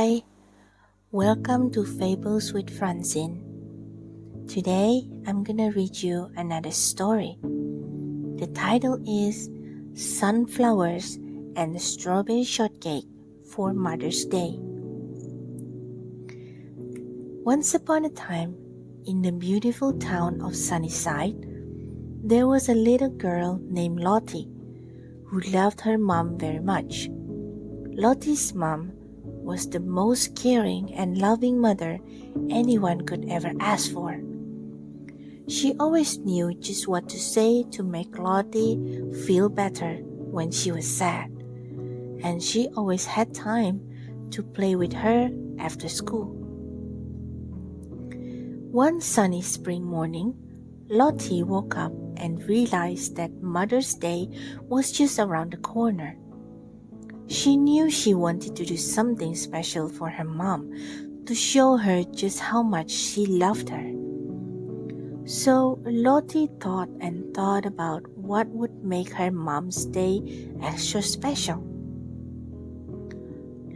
Hi, welcome to Fables with Francine. Today I'm gonna read you another story. The title is Sunflowers and Strawberry Shortcake for Mother's Day. Once upon a time, in the beautiful town of Sunnyside, there was a little girl named Lottie who loved her mom very much. Lottie's mom was the most caring and loving mother anyone could ever ask for. She always knew just what to say to make Lottie feel better when she was sad, and she always had time to play with her after school. One sunny spring morning, Lottie woke up and realized that Mother's Day was just around the corner. She knew she wanted to do something special for her mom to show her just how much she loved her. So Lottie thought and thought about what would make her mom's day extra special.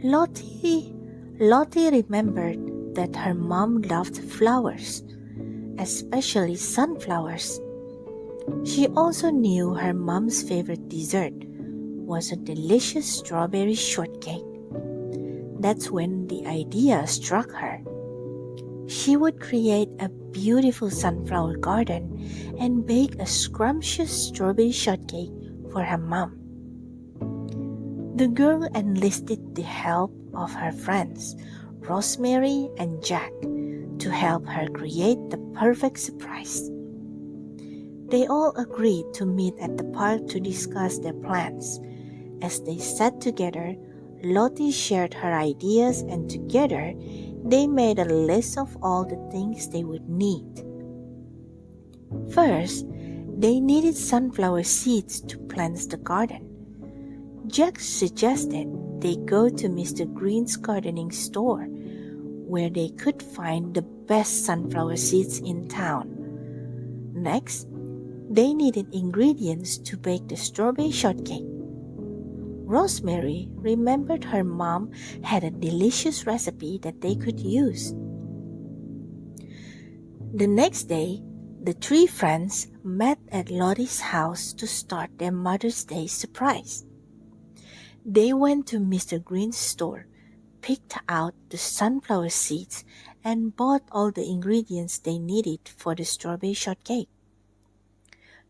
Lottie remembered that her mom loved flowers, especially sunflowers. She also knew her mom's favorite dessert was a delicious strawberry shortcake. That's when the idea struck her. She would create a beautiful sunflower garden and bake a scrumptious strawberry shortcake for her mom. The girl enlisted the help of her friends, Rosemary and Jack, to help her create the perfect surprise. They all agreed to meet at the park to discuss their plans. As they sat together, Lottie shared her ideas, and together they made a list of all the things they would need. First, they needed sunflower seeds to plant the garden. Jack suggested they go to Mr. Green's gardening store, where they could find the best sunflower seeds in town. Next, they needed ingredients to bake the strawberry shortcake. Rosemary remembered her mom had a delicious recipe that they could use. The next day, the three friends met at Lottie's house to start their Mother's Day surprise. They went to Mr. Green's store, picked out the sunflower seeds, and bought all the ingredients they needed for the strawberry shortcake.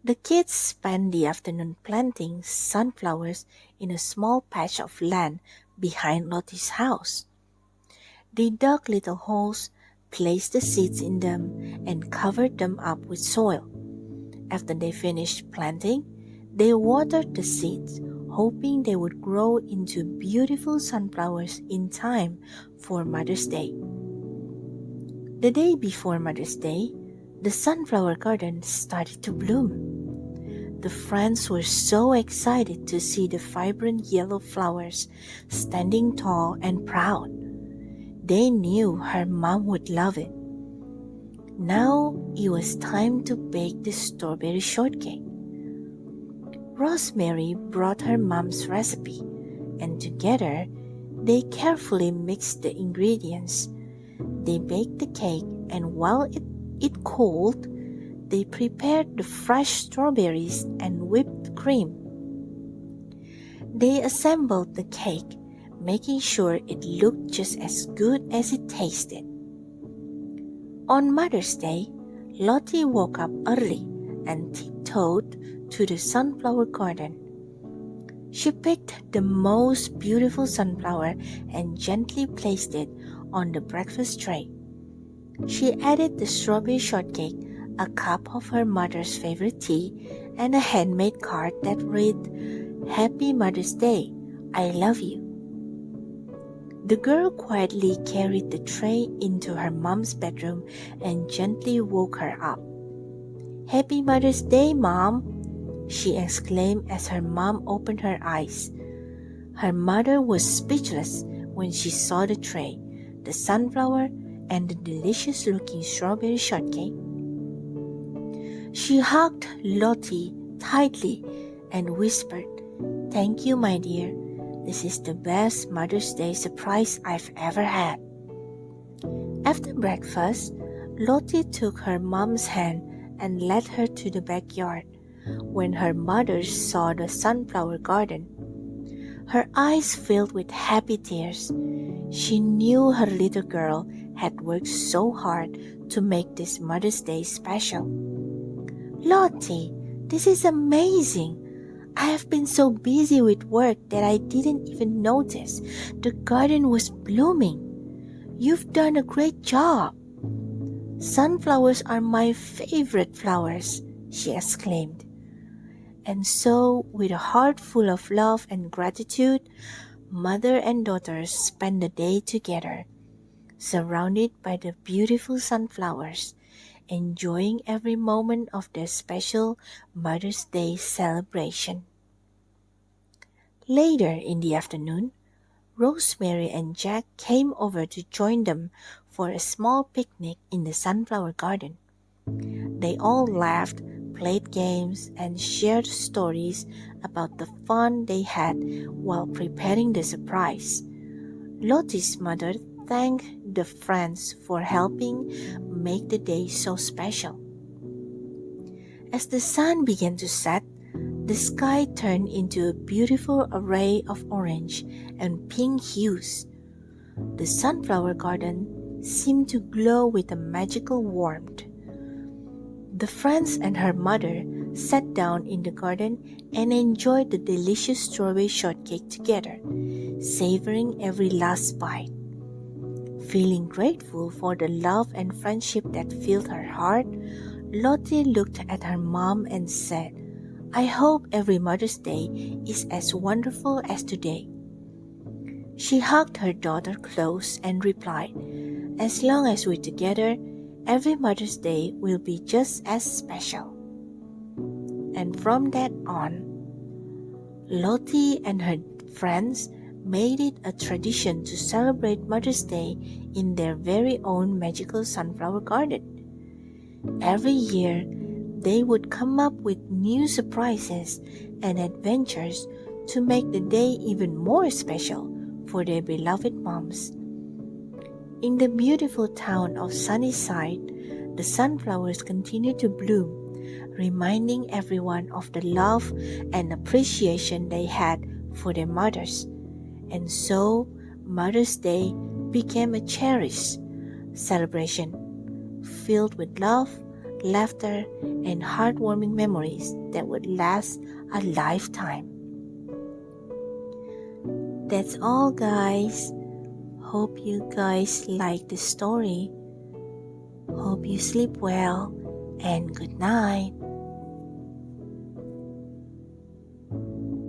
The kids spent the afternoon planting sunflowers in a small patch of land behind Lottie's house. They dug little holes, placed the seeds in them, and covered them up with soil. After they finished planting, they watered the seeds, hoping they would grow into beautiful sunflowers in time for Mother's Day. The day before Mother's Day, the sunflower garden started to bloom. The friends were so excited to see the vibrant yellow flowers standing tall and proud. They knew her mom would love it. Now it was time to bake the strawberry shortcake. Rosemary brought her mom's recipe, and together they carefully mixed the ingredients. They baked the cake, and while it cooled, they prepared the fresh strawberries and whipped cream. They assembled the cake, making sure it looked just as good as it tasted. On Mother's Day, Lottie woke up early and tiptoed to the sunflower garden. She picked the most beautiful sunflower and gently placed it on the breakfast tray. She added the strawberry shortcake, a cup of her mother's favorite tea, and a handmade card that read, "Happy Mother's Day, I love you." The girl quietly carried the tray into her mom's bedroom and gently woke her up. "Happy Mother's Day, Mom!" she exclaimed as her mom opened her eyes. Her mother was speechless when she saw the tray, the sunflower, and the delicious-looking strawberry shortcake. She hugged Lottie tightly and whispered, "Thank you, my dear. This is the best Mother's Day surprise I've ever had." After breakfast, Lottie took her mom's hand and led her to the backyard. When her mother saw the sunflower garden, her eyes filled with happy tears. She knew her little girl had worked so hard to make this Mother's Day special. "Lottie, this is amazing! I have been so busy with work that I didn't even notice the garden was blooming. You've done a great job." "Sunflowers are my favorite flowers," she exclaimed. And so, with a heart full of love and gratitude, mother and daughter spent the day together, surrounded by the beautiful sunflowers, enjoying every moment of their special Mother's Day celebration. Later in the afternoon, Rosemary and Jack came over to join them for a small picnic in the sunflower garden. They all laughed, played games, and shared stories about the fun they had while preparing the surprise. Lottie's mother thanked the friends for helping make the day so special. As the sun began to set, the sky turned into a beautiful array of orange and pink hues. The sunflower garden seemed to glow with a magical warmth. The friends and her mother sat down in the garden and enjoyed the delicious strawberry shortcake together, savoring every last bite. Feeling grateful for the love and friendship that filled her heart, Lottie looked at her mom and said, "I hope every Mother's Day is as wonderful as today." She hugged her daughter close and replied, "As long as we're together, every Mother's Day will be just as special." And from that on, Lottie and her friends made it a tradition to celebrate Mother's Day in their very own magical sunflower garden. Every year, they would come up with new surprises and adventures to make the day even more special for their beloved moms. In the beautiful town of Sunnyside, the sunflowers continue to bloom, reminding everyone of the love and appreciation they had for their mothers. And so, Mother's Day became a cherished celebration filled with love, laughter, and heartwarming memories that would last a lifetime. That's all, guys. Hope you guys like the story. Hope you sleep well, and good night.